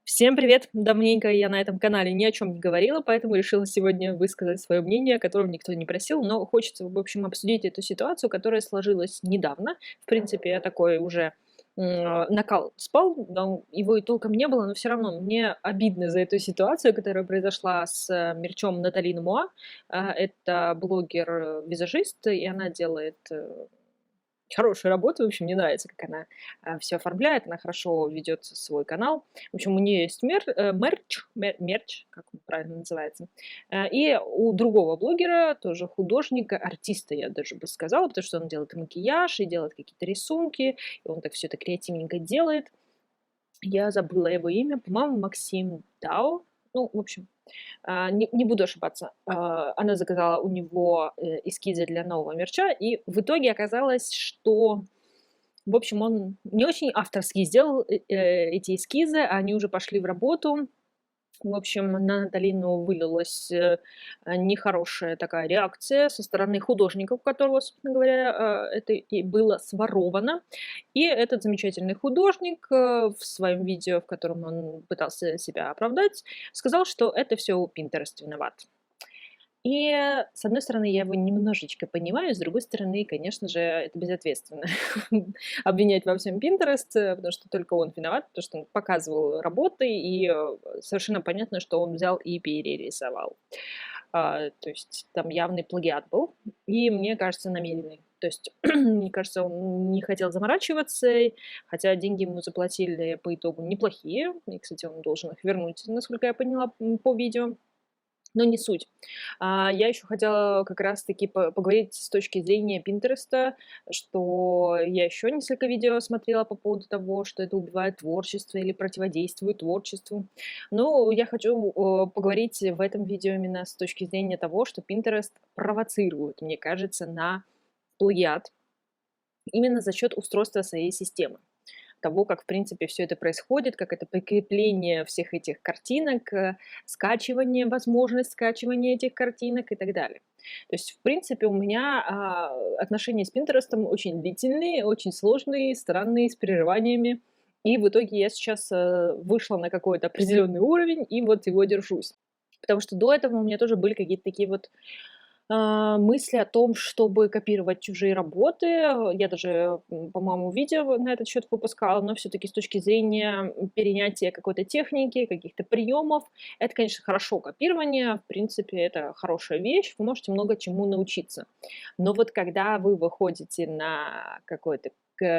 Всем привет! Давненько я на этом канале ни о чем не говорила, поэтому решила сегодня высказать свое мнение, о котором никто не просил, но хочется, в общем, обсудить эту ситуацию, которая сложилась недавно. В принципе, такой уже накал спал, но его и толком не было, но все равно мне обидно за эту ситуацию, которая произошла с мерчом Натали Нумуа. Это блогер-визажист, и она делает хорошую работу. В общем, мне нравится, как она все оформляет, она хорошо ведет свой канал. В общем, у нее есть мерч, как он правильно называется. И у другого блогера, тоже художника, артиста, я даже бы сказала, потому что он делает и макияж, и делает какие-то рисунки, и он так все это креативненько делает. Я забыла его имя, по-моему, Максим Дао. Ну, в общем, не буду ошибаться. Она заказала у него, эскизы для нового мерча, и в итоге оказалось, что, в общем, он не очень авторски сделал, эти эскизы, а они уже пошли в работу. В общем, на Наталину вылилась, нехорошая такая реакция со стороны художника, у которого, собственно говоря, это и было своровано. И этот замечательный художник, в своем видео, в котором он пытался себя оправдать, сказал, что это все Pinterest виноват. И, с одной стороны, я его немножечко понимаю, с другой стороны, конечно же, это безответственно обвинять во всем Pinterest, потому что только он виноват, потому что он показывал работы, и совершенно понятно, что он взял и перерисовал. То есть там явный плагиат был, и мне кажется, намеренный. То есть, мне кажется, он не хотел заморачиваться, хотя деньги ему заплатили по итогу неплохие, и, кстати, он должен их вернуть, насколько я поняла по видео. Но не суть. Я еще хотела как раз-таки поговорить с точки зрения Пинтереста, что я еще несколько видео смотрела по поводу того, что это убивает творчество или противодействует творчеству. Но я хочу поговорить в этом видео именно с точки зрения того, что Pinterest провоцирует, мне кажется, на плагиат именно за счет устройства своей системы того, как, в принципе, все это происходит, как это прикрепление всех этих картинок, скачивание, возможность скачивания этих картинок и так далее. То есть, в принципе, у меня, отношения с "Пинтерестом" очень длительные, очень сложные, странные, с прерываниями. И в итоге я сейчас, вышла на какой-то определенный уровень и вот его держусь. Потому что до этого у меня тоже были какие-то такие вот мысли о том, чтобы копировать чужие работы. Я даже, по-моему, видео на этот счет выпускала, но все-таки с точки зрения перенятия какой-то техники, каких-то приемов, это, конечно, хорошо копирование, в принципе, это хорошая вещь, вы можете много чему научиться. Но вот когда вы выходите на какое-то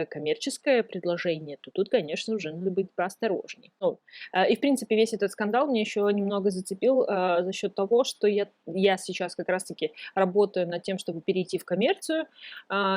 коммерческое предложение, то тут, конечно, уже надо быть поосторожней. Ну, и, в принципе, весь этот скандал мне еще немного зацепил за счет того, что я сейчас как раз-таки работаю над тем, чтобы перейти в коммерцию,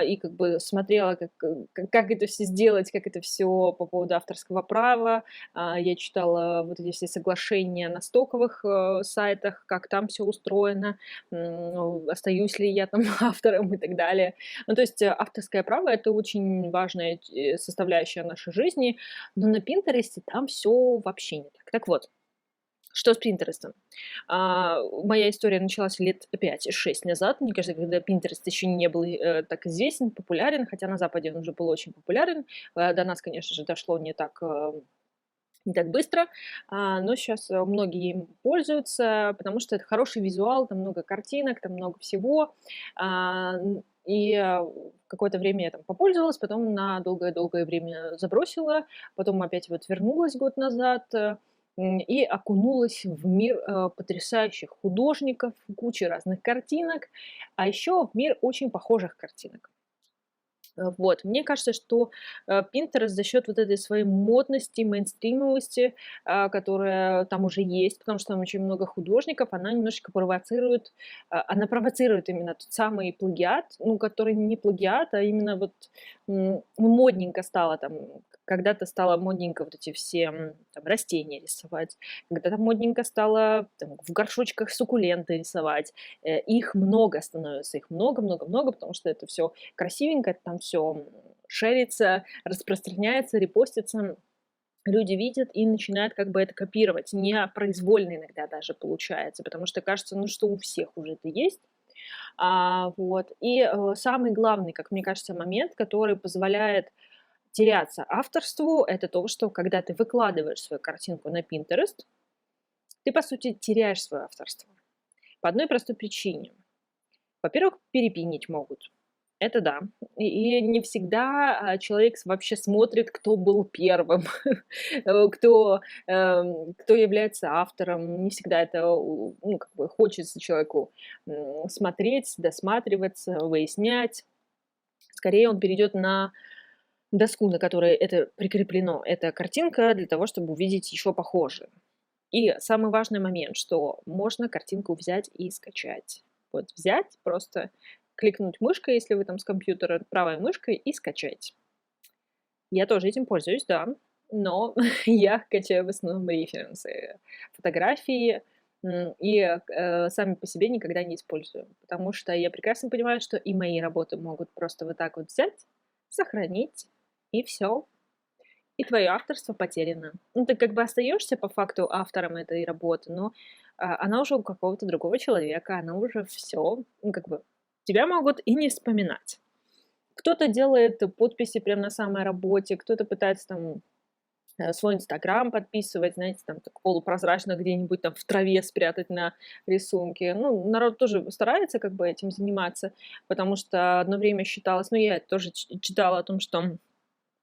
и как бы смотрела, как это все сделать, как это все по поводу авторского права. Я читала вот эти все соглашения на стоковых сайтах, как там все устроено, остаюсь ли я там автором и так далее. Ну, то есть авторское право — это очень важная составляющая нашей жизни, но на Пинтересте там все вообще не так. Так вот, что с Пинтерестом? Моя история началась лет 5-6 назад. Мне кажется, когда Пинтерест еще не был, так известен, популярен, хотя на Западе он уже был очень популярен. До нас, конечно же, дошло не так быстро, но сейчас многие им пользуются, потому что это хороший визуал, там много картинок, там много всего. И какое-то время я там попользовалась, потом на долгое-долгое время забросила, потом опять вот вернулась год назад, и окунулась в мир потрясающих художников, кучи разных картинок, а еще в мир очень похожих картинок. Вот. Мне кажется, что, Pinterest за счет вот этой своей модности, мейнстримовости, которая там уже есть, потому что там очень много художников, она немножечко провоцирует, она провоцирует именно тот самый плагиат, ну, который не плагиат, а именно вот, модненько стало там. Когда-то стало модненько вот эти все, там растения рисовать, когда-то модненько стало там в горшочках суккуленты рисовать. Их много становится, их много-много-много, потому что это все красивенько, там все шерится, распространяется, репостится. Люди видят и начинают как бы это копировать. Непроизвольно иногда даже получается, потому что кажется, ну, что у всех уже это есть. Вот. И, самый главный, как мне кажется, момент, который позволяет теряться авторству — это то, что когда ты выкладываешь свою картинку на Pinterest, ты, по сути, теряешь свое авторство. По одной простой причине. Во-первых, перепинить могут. Это да. И не всегда, человек вообще смотрит, кто был первым, кто является автором. Не всегда это, ну, как бы хочется человеку, смотреть, досматриваться, выяснять. Скорее он перейдет на доску, на которой это прикреплено. Эта картинка для того, чтобы увидеть еще похожие. И самый важный момент, что можно картинку взять и скачать. Вот взять, просто кликнуть мышкой, если вы там с компьютера, правой мышкой, и скачать. Я тоже этим пользуюсь, да, но я качаю в основном референсы, фотографии, и сами по себе никогда не использую, потому что я прекрасно понимаю, что и мои работы могут просто вот так вот взять, сохранить, и все, и твое авторство потеряно. Ну, ты как бы остаешься по факту автором этой работы, но она уже у какого-то другого человека, она уже все, ну, как бы тебя могут и не вспоминать. Кто-то делает подписи прямо на самой работе, кто-то пытается там свой инстаграм подписывать, знаете, там так полупрозрачно где-нибудь там в траве спрятать на рисунке. Ну, народ тоже старается как бы этим заниматься, потому что одно время считалось, ну, я тоже читала о том, что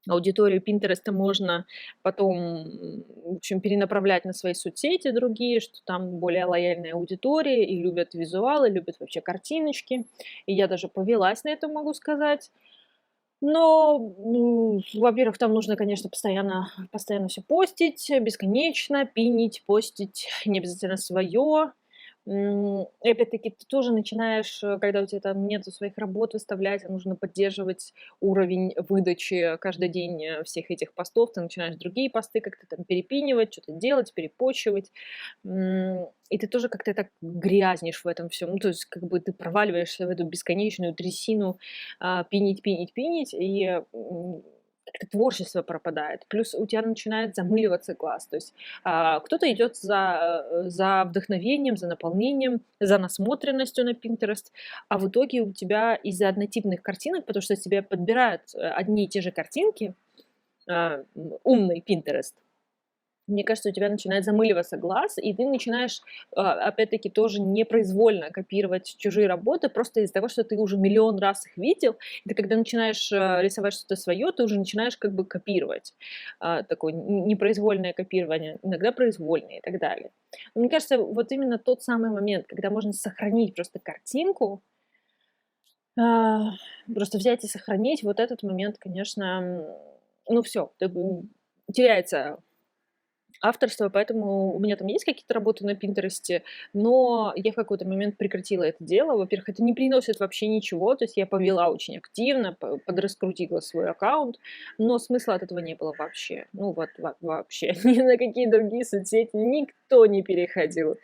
аудиторию Пинтереста можно потом, в общем, перенаправлять на свои соцсети другие, что там более лояльная аудитория и любят визуалы, любят вообще картиночки. И я даже повелась на это, могу сказать. Но, во-первых, там нужно, конечно, постоянно все постить, бесконечно пинить, постить, не обязательно свое. И опять-таки ты тоже начинаешь, когда у тебя там нету своих работ выставлять, а нужно поддерживать уровень выдачи каждый день, всех этих постов. Ты начинаешь другие посты как-то там перепинивать, что то делать, перепощивать. И ты тоже как-то так грязнешь в этом всем. Ну, то есть как бы ты проваливаешься в эту бесконечную трясину, пинить, пинить, пинить, и, как-то творчество пропадает. Плюс у тебя начинает замыливаться глаз. То есть, кто-то идет за вдохновением, за наполнением, за насмотренностью на Pinterest, а в итоге у тебя из-за однотипных картинок, потому что тебе подбирают, одни и те же картинки, умный Pinterest, мне кажется, у тебя начинает замыливаться глаз, и ты начинаешь, опять-таки, тоже непроизвольно копировать чужие работы, просто из-за того, что ты уже миллион раз их видел. И ты когда начинаешь рисовать что-то свое, ты уже начинаешь как бы копировать. Такое непроизвольное копирование, иногда произвольное и так далее. Но мне кажется, вот именно тот самый момент, когда можно сохранить просто картинку, а, просто взять и сохранить, вот этот момент, конечно, ну все, теряется авторство, поэтому у меня там есть какие-то работы на "Пинтересте", но я в какой-то момент прекратила это дело. Во-первых, это не приносит вообще ничего, то есть я повела очень активно, подраскрутила свой аккаунт, но смысла от этого не было вообще. Ну вот вообще ни на какие другие соцсети никто не переходил.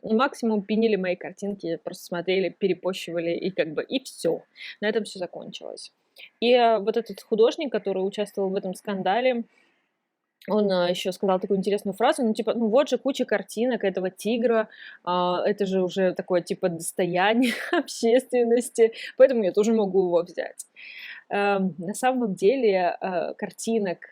Максимум пинили мои картинки, просто смотрели, перепощивали и как бы и все. На этом все закончилось. И, вот этот художник, который участвовал в этом скандале, он, еще сказал такую интересную фразу, ну, типа: "Ну, вот же куча картинок этого тигра, это же уже такое, типа, достояние общественности, поэтому я тоже могу его взять". На самом деле, картинок,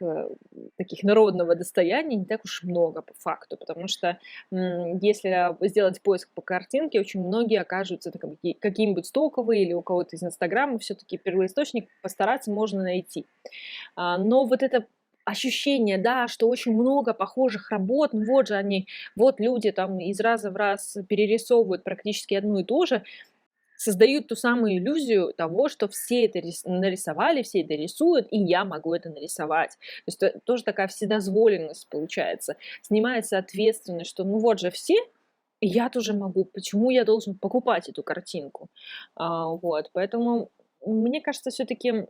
таких народного достояния не так уж много по факту, потому что, если сделать поиск по картинке, очень многие окажутся это какие-нибудь стоковые или у кого-то из "Инстаграма". Все таки первоисточник постараться можно найти. Но вот это ощущение, да, что очень много похожих работ, ну вот же они, вот люди там из раза в раз перерисовывают практически одно и то же, создают ту самую иллюзию того, что все это нарисовали, все это рисуют, и я могу это нарисовать. То есть тоже такая вседозволенность получается. Снимается ответственность, что ну вот же все, и я тоже могу, почему я должен покупать эту картинку? Вот, поэтому мне кажется, все-таки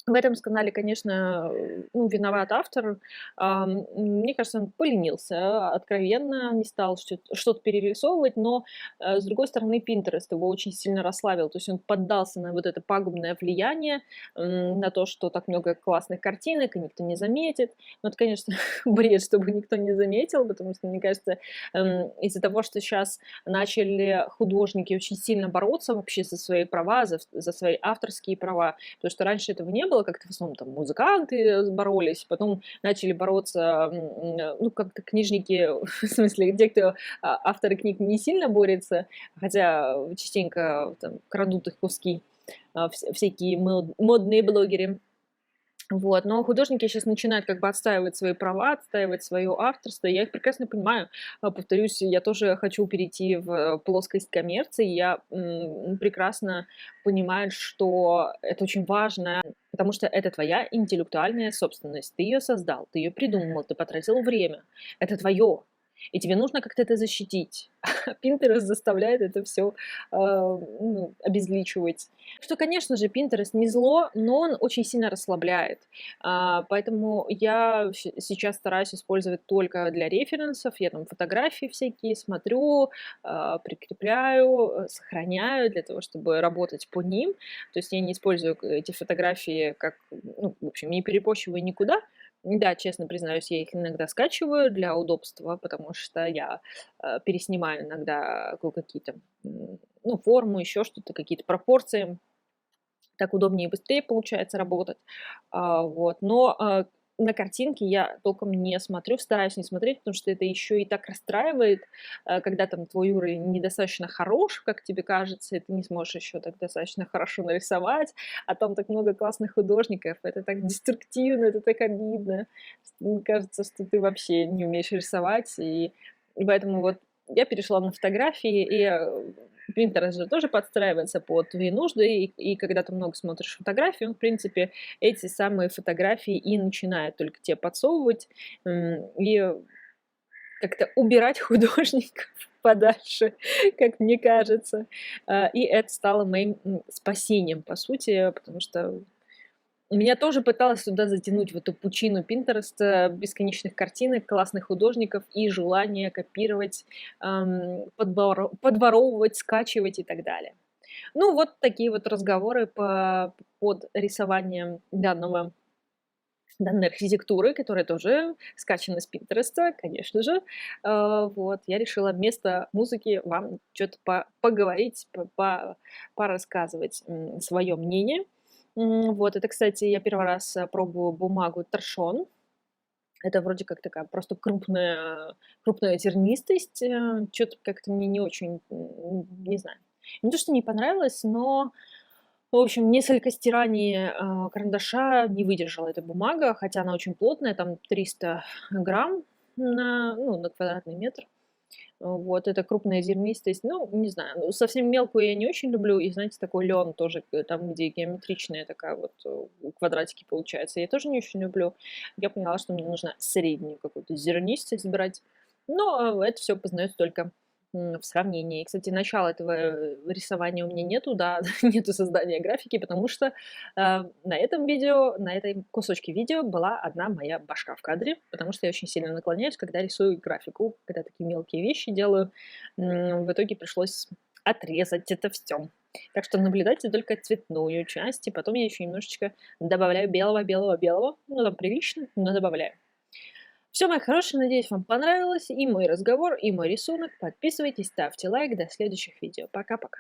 в этом скандале, конечно, ну, виноват автор. Мне кажется, он поленился откровенно, не стал что-то перерисовывать, но, с другой стороны, Pinterest его очень сильно расслабил. То есть он поддался на вот это пагубное влияние, на то, что так много классных картинок, и никто не заметит. Ну, это, конечно, бред, чтобы никто не заметил, потому что, мне кажется, из-за того, что сейчас начали художники очень сильно бороться вообще за свои права, за свои авторские права, потому что раньше этого не было, было, как-то в основном там музыканты боролись, потом начали бороться, ну, как-то книжники, в смысле, те, кто авторы книг не сильно борются, хотя частенько там крадут их куски, всякие модные блогеры. Вот, но художники сейчас начинают как бы отстаивать свои права, отстаивать свое авторство. Я их прекрасно понимаю. Повторюсь, я тоже хочу перейти в плоскость коммерции. Я прекрасно понимаю, что это очень важно, потому что это твоя интеллектуальная собственность. Ты ее создал, ты ее придумал, ты потратил время. Это твое. И тебе нужно как-то это защитить. Pinterest заставляет это все обезличивать. Что, конечно же, Pinterest не зло, но он очень сильно расслабляет. Поэтому я сейчас стараюсь использовать только для референсов. Я там фотографии всякие смотрю, прикрепляю, сохраняю для того, чтобы работать по ним. То есть я не использую эти фотографии как, ну, в общем, не перепощиваю никуда. Да, честно признаюсь, я их иногда скачиваю для удобства, потому что я переснимаю иногда какие-то, ну, форму, еще что-то, какие-то пропорции. Так удобнее и быстрее получается работать. Вот. Но на картинки я толком не смотрю, стараюсь не смотреть, потому что это еще и так расстраивает, когда там твой уровень недостаточно хорош, как тебе кажется, и ты не сможешь еще так достаточно хорошо нарисовать, а там так много классных художников, это так деструктивно, это так обидно. Мне кажется, что ты вообще не умеешь рисовать, и поэтому вот я перешла на фотографии, и Pinterest же тоже подстраивается под твои нужды, и когда ты много смотришь фотографии, он, в принципе, эти самые фотографии и начинает только тебе подсовывать, и как-то убирать художников подальше, как мне кажется. И это стало моим спасением, по сути, потому что меня тоже пыталась туда затянуть, в эту пучину Пинтереста, бесконечных картинок, классных художников и желание копировать, подворовывать, скачивать и так далее. Ну, вот такие вот разговоры под рисованием данной архитектуры, которая тоже скачана с Пинтереста, конечно же. Вот, я решила вместо музыки вам что-то поговорить, порассказывать свое мнение. Вот, это, кстати, я первый раз пробую бумагу торшон. Это вроде как такая просто крупная зернистость. Что-то как-то мне не очень, не знаю. Не то, что не понравилось, но, в общем, несколько стираний карандаша не выдержала эта бумага, хотя она очень плотная, там 300 грамм на квадратный метр. Вот, это крупная зернистость. Ну, не знаю, ну, совсем мелкую я не очень люблю. И, знаете, такой лен тоже, там, где геометричная такая вот квадратики получается, я тоже не очень люблю. Я поняла, что мне нужно среднюю какую-то зернистость брать. Но это все познается только в сравнении. И, кстати, начала этого рисования у меня нету, да, нету создания графики, потому что на этом видео, на этой кусочке видео была одна моя башка в кадре, потому что я очень сильно наклоняюсь, когда рисую графику, когда такие мелкие вещи делаю. В итоге пришлось отрезать это все. Так что наблюдайте только цветную часть, и потом я еще немножечко добавляю белого. Ну, там прилично, но добавляю. Все, мои хорошие, надеюсь, вам понравилось и мой разговор, и мой рисунок. Подписывайтесь, ставьте лайк. До следующих видео. Пока-пока.